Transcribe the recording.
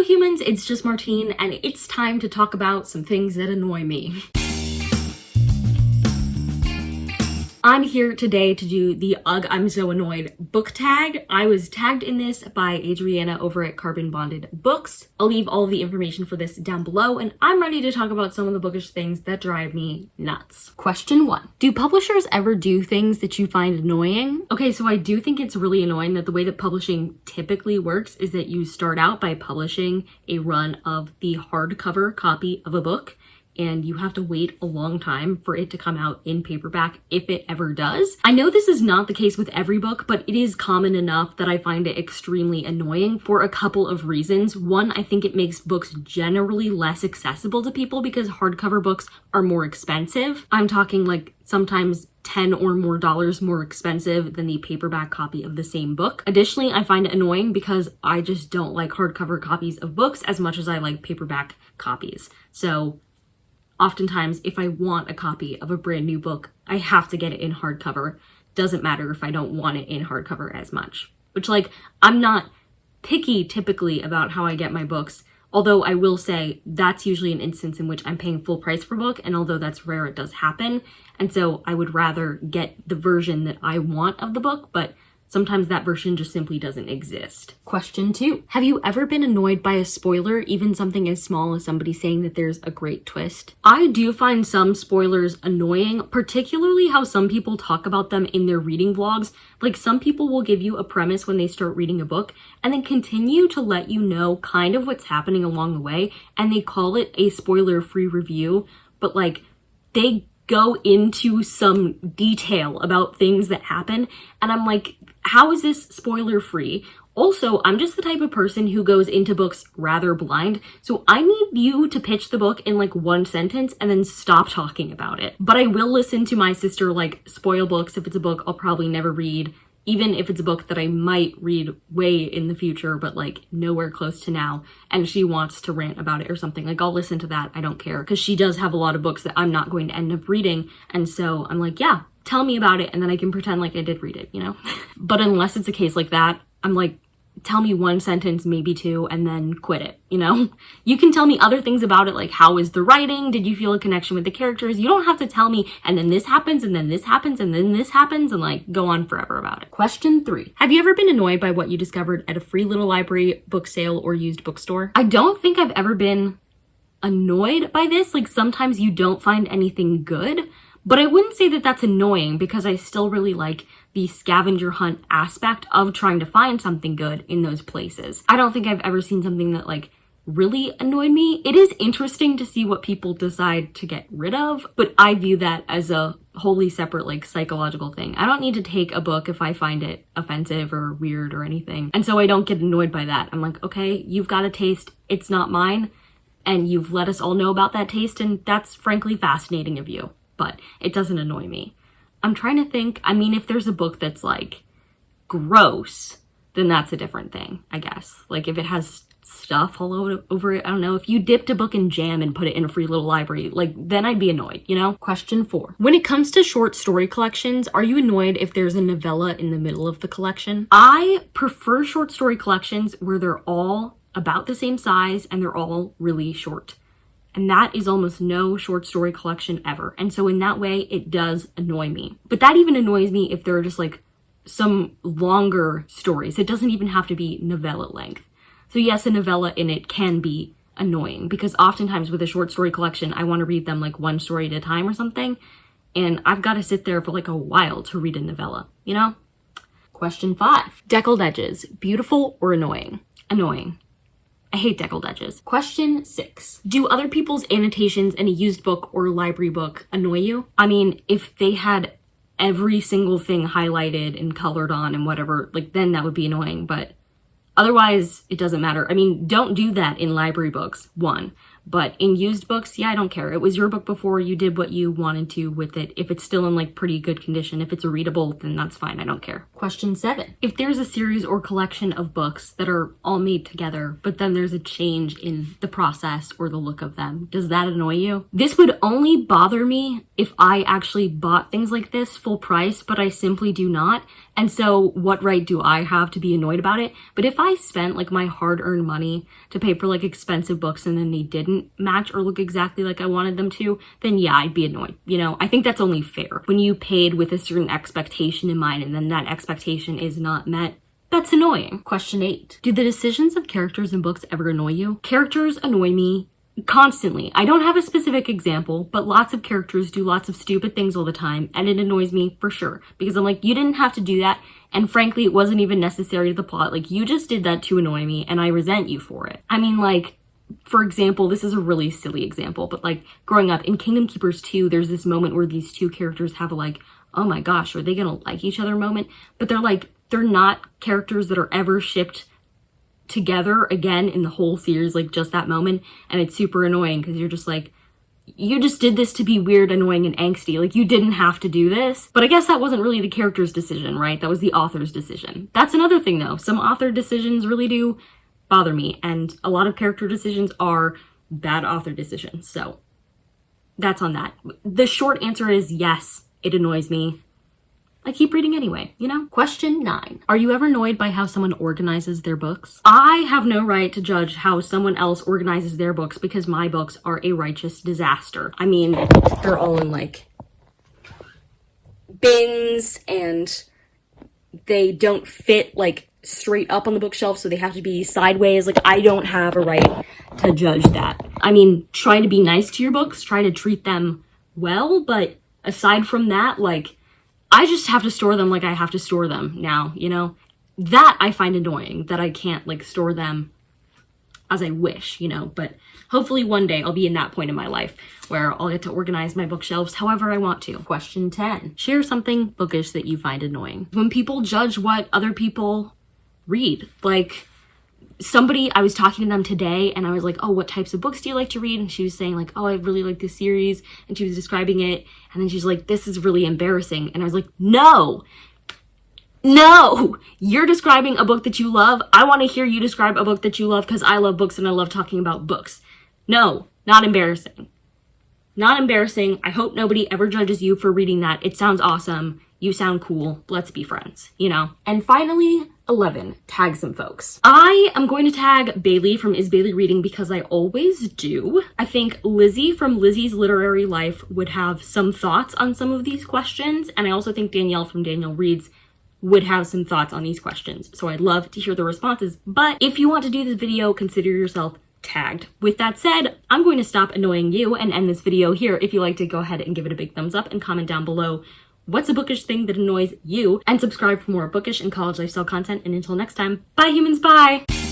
humans, it's just Martine, and it's time to talk about some things that annoy me. I'm here today to do the Ugh, I'm so annoyed book tag. I was tagged in this by Adriana over at Carbon Bonded Books. I'll leave all of the information for this down below, and I'm ready to talk about some of the bookish things that drive me nuts. Question 1. Do publishers ever do things that you find annoying? Okay, so I do think it's really annoying that the way that publishing typically works is that you start out by publishing a run of the hardcover copy of a book, and you have to wait a long time for it to come out in paperback if it ever does. I know this is not the case with every book, but it is common enough that I find it extremely annoying for a couple of reasons. One, I think it makes books generally less accessible to people because hardcover books are more expensive. I'm talking like sometimes $10 or more more expensive than the paperback copy of the same book. Additionally, I find it annoying because I just don't like hardcover copies of books as much as I like paperback copies. So oftentimes, if I want a copy of a brand new book, I have to get it in hardcover. Doesn't matter if I don't want it in hardcover as much. Which, like, I'm not picky typically about how I get my books, although I will say that's usually an instance in which I'm paying full price for a book, and although that's rare, it does happen. And so I would rather get the version that I want of the book, but sometimes that version just simply doesn't exist. Question 2. Have you ever been annoyed by a spoiler, even something as small as somebody saying that there's a great twist? I do find some spoilers annoying, particularly how some people talk about them in their reading vlogs. Like, some people will give you a premise when they start reading a book and then continue to let you know kind of what's happening along the way, and they call it a spoiler-free review, but like, they go into some detail about things that happen, and I'm like, how is this spoiler free? Also, I'm just the type of person who goes into books rather blind, so I need you to pitch the book in like one sentence and then stop talking about it. But I will listen to my sister like spoil books if it's a book I'll probably never read, even if it's a book that I might read way in the future, but like nowhere close to now, and she wants to rant about it or something. Like, I'll listen to that, I don't care, because she does have a lot of books that I'm not going to end up reading, and so I'm like, yeah, tell me about it, and then I can pretend like I did read it, you know? But unless it's a case like that, I'm like, tell me one sentence, maybe two, and then quit it, you know? You can tell me other things about it, like how is the writing? Did you feel a connection with the characters? You don't have to tell me, and then this happens, and then this happens, and then this happens, and like go on forever about it. Question 3. Have you ever been annoyed by what you discovered at a free little library, book sale, or used bookstore? I don't think I've ever been annoyed by this. Like, sometimes you don't find anything good, but I wouldn't say that that's annoying because I still really like the scavenger hunt aspect of trying to find something good in those places. I don't think I've ever seen something that like really annoyed me. It is interesting to see what people decide to get rid of, but I view that as a wholly separate like psychological thing. I don't need to take a book if I find it offensive or weird or anything. And so I don't get annoyed by that. I'm like, okay, you've got a taste, it's not mine, and you've let us all know about that taste, and that's frankly fascinating of you. But it doesn't annoy me. I'm trying to think, I mean, if there's a book that's like gross, then that's a different thing, I guess. Like if it has stuff all over it, I don't know, if you dipped a book in jam and put it in a free little library, like then I'd be annoyed, you know? Question 4. When it comes to short story collections, are you annoyed if there's a novella in the middle of the collection? I prefer short story collections where they're all about the same size and they're all really short. And that is almost no short story collection ever. And so in that way, it does annoy me. But that even annoys me if there are just like some longer stories. It doesn't even have to be novella length. So yes, a novella in it can be annoying because oftentimes with a short story collection, I want to read them like one story at a time or something. And I've got to sit there for like a while to read a novella, you know? Question 5. Deckled edges, beautiful or annoying? Annoying. I hate deckled edges. Question 6. Do other people's annotations in a used book or library book annoy you? I mean, if they had every single thing highlighted and colored on and whatever, like then that would be annoying, but otherwise it doesn't matter. I mean, don't do that in library books, 1. But in used books, yeah, I don't care. It was your book before, you did what you wanted to with it. If it's still in like pretty good condition, if it's readable, then that's fine, I don't care. Question 7. If there's a series or collection of books that are all made together, but then there's a change in the process or the look of them, does that annoy you? This would only bother me if I actually bought things like this full price, but I simply do not. And so what right do I have to be annoyed about it? But if I spent like my hard-earned money to pay for like expensive books and then they didn't match or look exactly like I wanted them to, then yeah, I'd be annoyed. You know, I think that's only fair. When you paid with a certain expectation in mind and then that expectation is not met, that's annoying. Question 8. Do the decisions of characters in books ever annoy you? Characters annoy me constantly. I don't have a specific example, but lots of characters do lots of stupid things all the time, and it annoys me for sure. Because I'm like, you didn't have to do that, and frankly, it wasn't even necessary to the plot. Like, you just did that to annoy me, and I resent you for it. I mean, like, for example, this is a really silly example, but like, growing up in Kingdom Keepers 2, there's this moment where these two characters have a like, oh my gosh, are they gonna like each other moment? But they're not characters that are ever shipped together again in the whole series, like just that moment, and it's super annoying because you're just like, you just did this to be weird, annoying, and angsty. Like, you didn't have to do this. But I guess that wasn't really the character's decision, right? That was the author's decision. That's another thing though. Some author decisions really do bother me, and a lot of character decisions are bad author decisions. So that's on that. The short answer is yes, it annoys me. I keep reading anyway, you know? Question 9. Are you ever annoyed by how someone organizes their books? I have no right to judge how someone else organizes their books because my books are a righteous disaster. I mean, they're all in like bins and they don't fit like straight up on the bookshelf, so they have to be sideways. Like, I don't have a right to judge that. I mean, try to be nice to your books, try to treat them well, but aside from that, like, I just have to store them like I have to store them now, you know? That I find annoying, that I can't like store them as I wish, you know? But hopefully one day I'll be in that point in my life where I'll get to organize my bookshelves however I want to. Question 10. Share something bookish that you find annoying. When people judge what other people read, like, somebody, I was talking to them today and I was like, oh, what types of books do you like to read? And she was saying like, oh, I really like this series. And she was describing it. And then she's like, this is really embarrassing. And I was like, no, you're describing a book that you love. I want to hear you describe a book that you love because I love books and I love talking about books. No, not embarrassing. Not embarrassing. I hope nobody ever judges you for reading that. It sounds awesome. You sound cool. Let's be friends, you know? And finally, 11, tag some folks. I am going to tag Bailey from Is Bailey Reading because I always do. I think Lizzie from Lizzie's Literary Life would have some thoughts on some of these questions. And I also think Danielle from Danielle Reads would have some thoughts on these questions. So I'd love to hear the responses. But if you want to do this video, consider yourself tagged. With that said, I'm going to stop annoying you and end this video here. If you like to, go ahead and give it a big thumbs up and comment down below what's a bookish thing that annoys you, and subscribe for more bookish and college lifestyle content. And until next time, bye humans, bye!